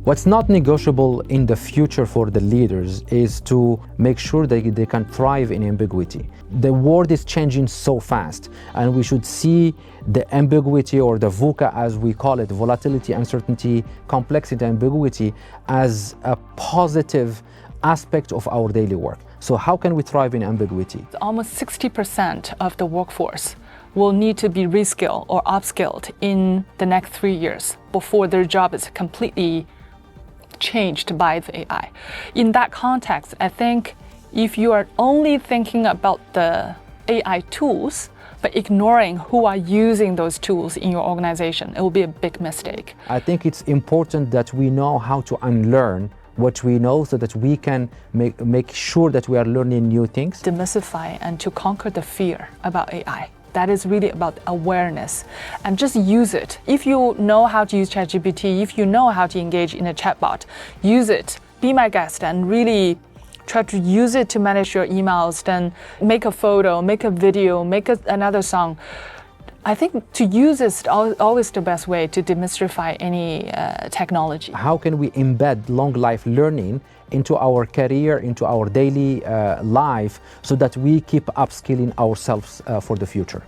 What's not negotiable in the future for the leaders is to make sure that they can thrive in ambiguity. The world is changing so fast, and we should see the ambiguity, or the VUCA as we call it, volatility, uncertainty, complexity, ambiguity, as a positive aspect of our daily work. So how can we thrive in ambiguity? Almost 60% of the workforce will need to be reskilled or upskilled in the next 3 years before their job is completely changed by the AI. In that context, I think if you are only thinking about the AI tools, but ignoring who are using those tools in your organization, it will be a big mistake. I think it's important that we know how to unlearn what we know so that we can make sure that we are learning new things. Demystify and to conquer the fear about AI. That is really about awareness, and just use it. If you know how to use ChatGPT, if you know how to engage in a chatbot, use it. Be my guest and really try to use it to manage your emails, then make a photo, make a video, make another song. I think to use is always the best way to demystify any technology. How can we embed long life learning into our career, into our daily life, so that we keep upskilling ourselves for the future?